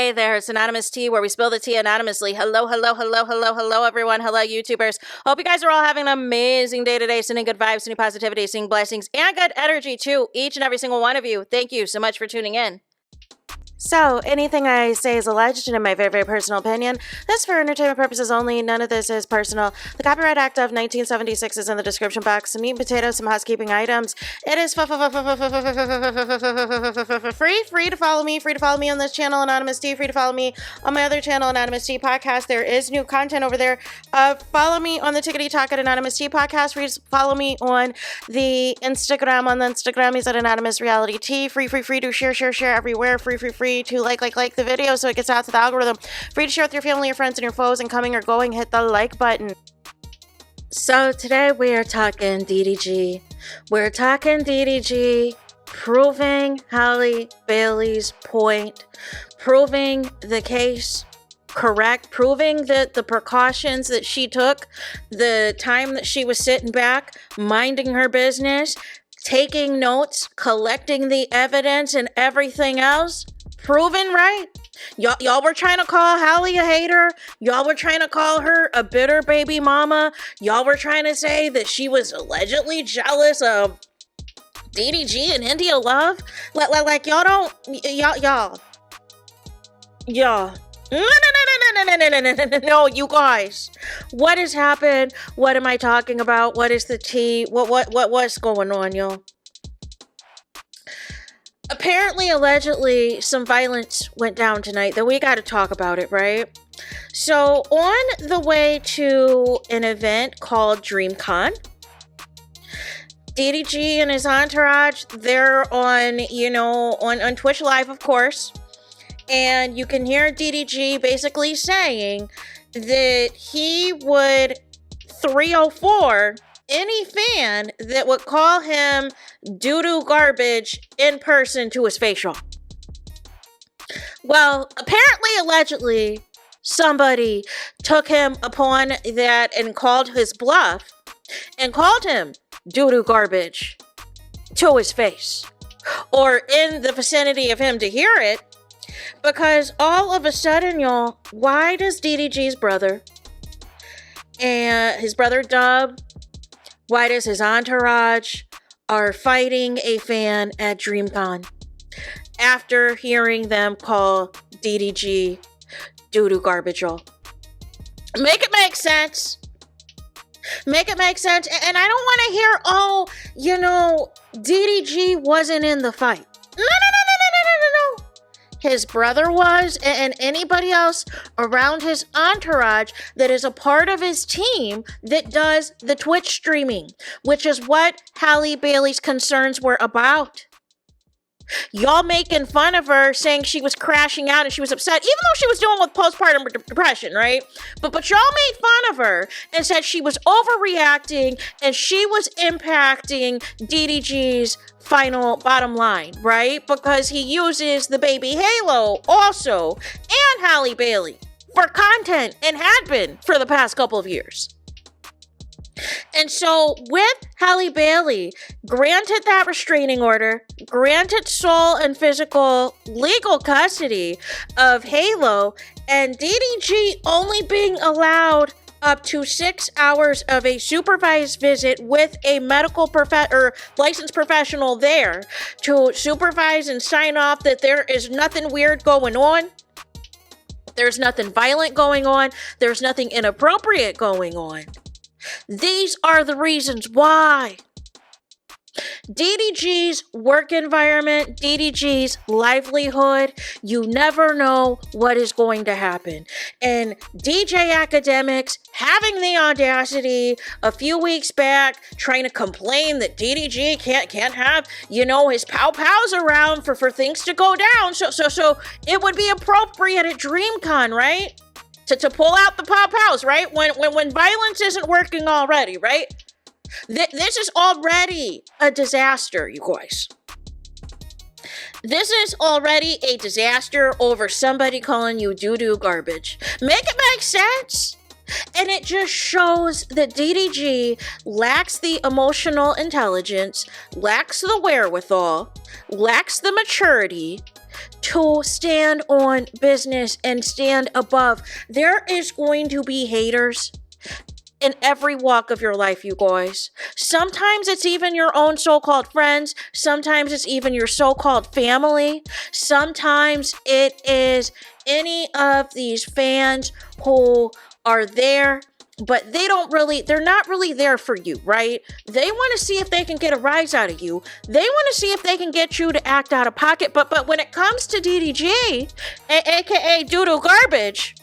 Hey there, it's Anonymous Tea, where we spill the tea anonymously. Hello, hello, hello, hello, hello, everyone. Hello, YouTubers. Hope you guys are all having an amazing day today, sending good vibes, sending positivity, sending blessings, and good energy to each and every single one of you. Thank you so much for tuning in. So, anything I say is alleged and in my very, very personal opinion. This is for entertainment purposes only. None of this is personal. The Copyright Act of 1976 is in the description box. Some meat and potatoes, some housekeeping items. It is free to follow me. Free to follow me on this channel, Anonymous Tea. Free to follow me on my other channel, Anonymous Tea Podcast. There is new content over there. Follow me on the Tickety Talk at Anonymous Tea Podcast. Free to follow me on the Instagram. On the Instagram, he's at Anonymous Reality Tea. Free to share everywhere. Free to like the video so it gets out to the algorithm. Free to share with your family, your friends, and your foes, and coming or going, hit the like button. So today we are talking DDG. We're talking DDG, proving Halle Bailey's point, proving the case correct, proving that the precautions that she took, the time that she was sitting back, minding her business, taking notes, collecting the evidence and everything else, proven right. Y'all were trying to call Halle a hater. Y'all were trying to call her a bitter baby mama. Y'all were trying to say that she was allegedly jealous of DDG and India Love. Like y'all don't, y'all. No, you guys. What has happened? What am I talking about? What is the tea? What's going on, y'all? Apparently, allegedly, some violence went down tonight that we got to talk about it, right? So, on the way to an event called DreamCon, DDG and his entourage, they're on, on Twitch Live, of course. And you can hear DDG basically saying that he would 304 any fan that would call him doo-doo garbage in person to his face off. Well, apparently, allegedly, somebody took him upon that and called his bluff and called him doo-doo garbage to his face, or in the vicinity of him to hear it, because all of a sudden, y'all, why does DDG's brother and his brother Dub, why does his entourage are fighting a fan at DreamCon after hearing them call DDG doo-doo garbage, y'all? Make it make sense. Make it make sense. And I don't want to hear, DDG wasn't in the fight. No. His brother was, and anybody else around his entourage that is a part of his team that does the Twitch streaming, which is what Halle Bailey's concerns were about. Y'all making fun of her, saying she was crashing out and she was upset, even though she was dealing with postpartum depression, right? But y'all made fun of her and said she was overreacting and she was impacting DDG's final bottom line, right? Because he uses the baby Halo also and Halle Bailey for content and had been for the past couple of years. And so with Halle Bailey, granted that restraining order, granted sole and physical legal custody of Halo, and DDG only being allowed up to 6 hours of a supervised visit with a medical licensed professional there to supervise and sign off that there is nothing weird going on. There's nothing violent going on. There's nothing inappropriate going on. These are the reasons why. DDG's work environment, DDG's livelihood, you never know what is going to happen. And DJ Academics having the audacity a few weeks back trying to complain that DDG can't have, his pow-pows around for things to go down. So it would be appropriate at DreamCon, right? To pull out the pow-pows, right? When violence isn't working already, right? This is already a disaster, you guys. This is already a disaster over somebody calling you doo-doo garbage. Make it make sense. And it just shows that DDG lacks the emotional intelligence, lacks the wherewithal, lacks the maturity to stand on business and stand above. There is going to be haters in every walk of your life, you guys. Sometimes it's even your own so-called friends. Sometimes it's even your so-called family. Sometimes it is any of these fans who are there, but they're not really there for you, right? They want to see if they can get a rise out of you. They want to see if they can get you to act out of pocket. But when it comes to DDG, aka Doodoo Garbage,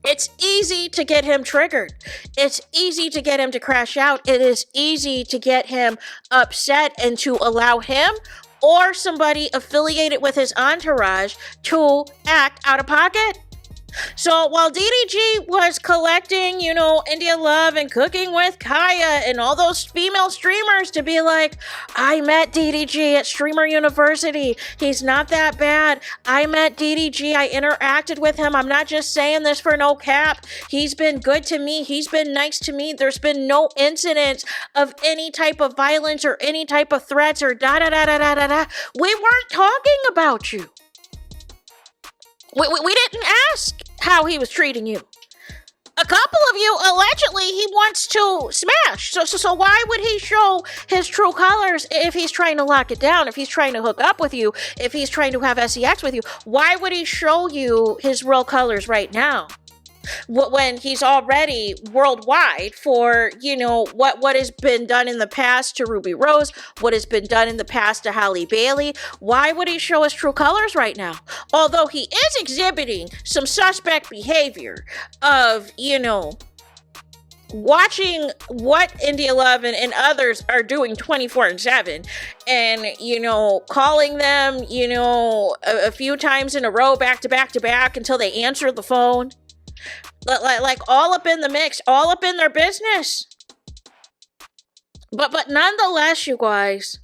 it's easy to get him triggered. It's easy to get him to crash out. It is easy to get him upset and to allow him or somebody affiliated with his entourage to act out of pocket. So while DDG was collecting, India Love and Cooking with Kaya and all those female streamers to be like, I met DDG at Streamer University. He's not that bad. I met DDG. I interacted with him. I'm not just saying this for no cap. He's been good to me. He's been nice to me. There's been no incidents of any type of violence or any type of threats or da-da-da-da-da-da-da. We weren't talking about you. We didn't ask how he was treating you. A couple of you, allegedly, he wants to smash. So why would he show his true colors if he's trying to lock it down, if he's trying to hook up with you, if he's trying to have sex with you? Why would he show you his real colors right now? When he's already worldwide for, what has been done in the past to Ruby Rose, what has been done in the past to Halle Bailey. Why would he show his true colors right now? Although he is exhibiting some suspect behavior of, watching what India Love and others are doing 24/7 and, calling them, a few times in a row, back to back to back until they answer the phone. Like all up in the mix, all up in their business. But nonetheless, you guys,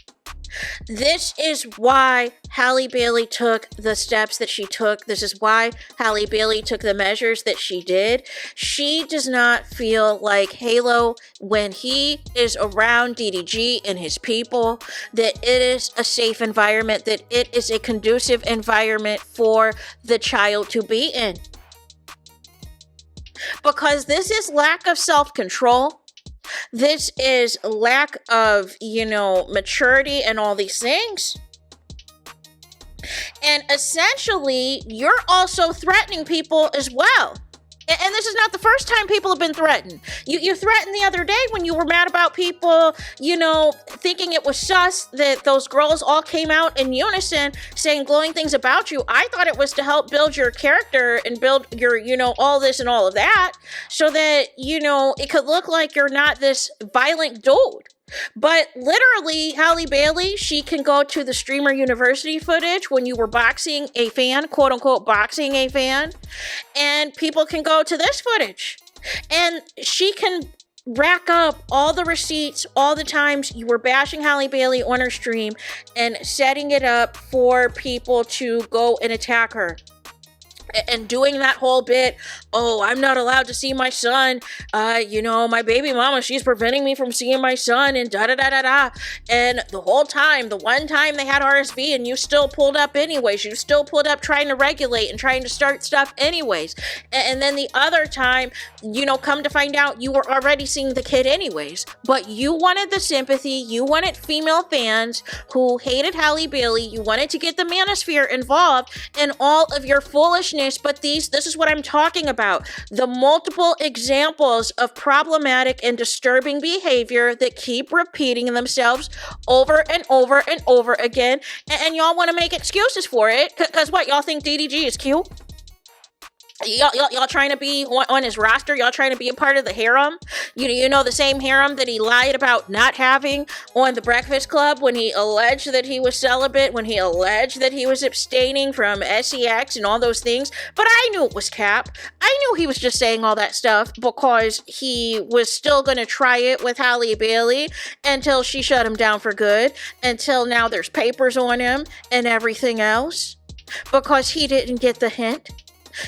this is why Halle Bailey took the steps that she took. This is why Halle Bailey took the measures that she did. She does not feel like Halo, when he is around DDG and his people, that it is a safe environment, that it is a conducive environment for the child to be in. Because this is lack of self-control. This is lack of, maturity and all these things. And essentially, you're also threatening people as well. And this is not the first time people have been threatened. You threatened the other day when you were mad about people, thinking it was sus that those girls all came out in unison saying glowing things about you. I thought it was to help build your character and build your, all this and all of that so that, it could look like you're not this violent dude. But literally, Halle Bailey, she can go to the Streamer University footage when you were boxing a fan, quote unquote, boxing a fan, and people can go to this footage. And she can rack up all the receipts, all the times you were bashing Halle Bailey on her stream and setting it up for people to go and attack her. And doing that whole bit, oh, I'm not allowed to see my son. My baby mama, she's preventing me from seeing my son and da-da-da-da-da. And the whole time, the one time they had RSV and you still pulled up anyways. You still pulled up trying to regulate and trying to start stuff anyways. And then the other time, come to find out you were already seeing the kid anyways. But you wanted the sympathy. You wanted female fans who hated Halle Bailey. You wanted to get the manosphere involved in all of your foolishness. But this is what I'm talking about. The multiple examples of problematic and disturbing behavior that keep repeating themselves over and over and over again. And y'all want to make excuses for it. Because what, y'all think DDG is cute? Y'all trying to be on his roster? Y'all trying to be a part of the harem? The same harem that he lied about not having on the Breakfast Club when he alleged that he was celibate, when he alleged that he was abstaining from sex and all those things. But I knew it was cap. I knew he was just saying all that stuff because he was still going to try it with Halle Bailey until she shut him down for good, until now there's papers on him and everything else, because he didn't get the hint.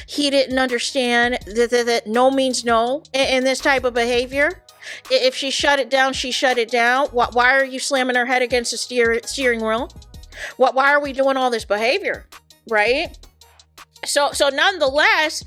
He didn't understand that no means no in this type of behavior. If she shut it down, she shut it down. Why are you slamming her head against the steering wheel? Why are we doing all this behavior, right? So nonetheless,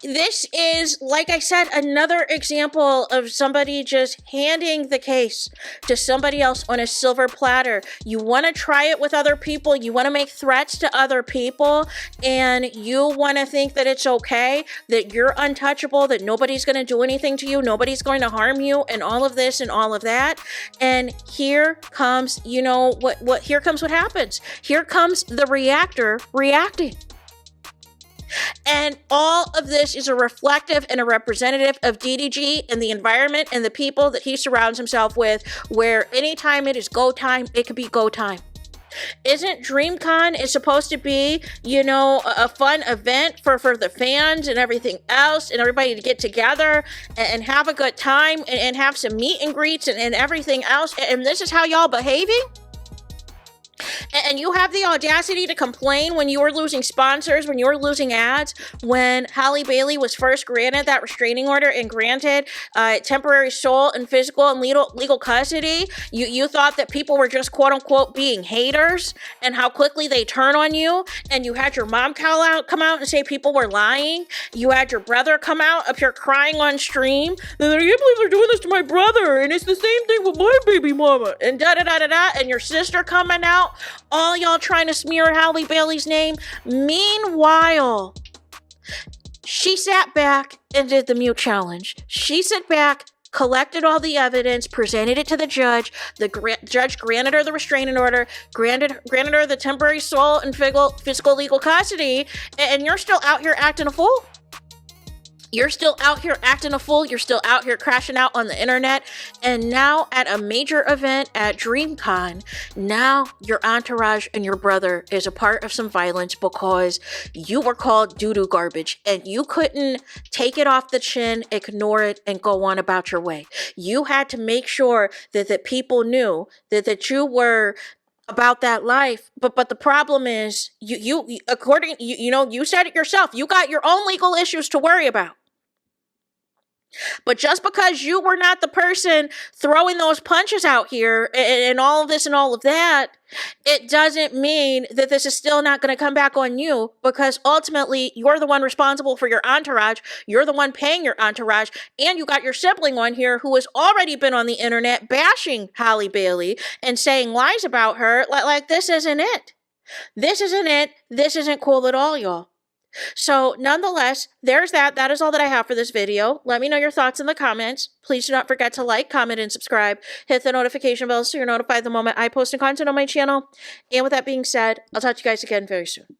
this is, like I said, another example of somebody just handing the case to somebody else on a silver platter. You want to try it with other people. You want to make threats to other people, and you want to think that it's okay, that you're untouchable, that nobody's going to do anything to you, nobody's going to harm you, and all of this and all of that. And here comes, you know, here comes what happens. Here comes the reactor reacting. And all of this is a reflective and a representative of DDG and the environment and the people that he surrounds himself with, where anytime it is go time, it could be go time. Isn't DreamCon is supposed to be, you know, a fun event for the fans and everything else, and everybody to get together and have a good time and have some meet and greets and everything else, and this is how y'all behaving? And you have the audacity to complain when you were losing sponsors, when you were losing ads, when Halle Bailey was first granted that restraining order and granted temporary sole and physical and legal custody. You thought that people were just quote unquote being haters, and how quickly they turn on you. And you had your mom come out and say people were lying. You had your brother come out up here crying on stream. And I can't believe they're doing this to my brother, and it's the same thing with my baby mama, and da-da-da-da-da. And your sister coming out, all y'all trying to smear Halle Bailey's name. Meanwhile, she sat back and did the mute challenge. She sat back, collected all the evidence, presented it to the judge. The judge granted her the restraining order, granted her the temporary sole and physical legal custody, and you're still out here acting a fool? You're still out here acting a fool. You're still out here crashing out on the internet. And now at a major event at DreamCon, now your entourage and your brother is a part of some violence because you were called doo-doo garbage and you couldn't take it off the chin, ignore it, and go on about your way. You had to make sure that people knew that you were about that life. But the problem is, you said it yourself. You got your own legal issues to worry about. But just because you were not the person throwing those punches out here and all of this and all of that, it doesn't mean that this is still not going to come back on you, because ultimately you're the one responsible for your entourage. You're the one paying your entourage, and you got your sibling on here who has already been on the internet bashing Halle Bailey and saying lies about her. Like this isn't it. This isn't it. This isn't cool at all, y'all. So nonetheless, there's that. That is all that I have for this video. Let me know your thoughts in the comments. Please do not forget to like, comment, and subscribe. Hit the notification bell so you're notified the moment I post new content on my channel. And with that being said, I'll talk to you guys again very soon.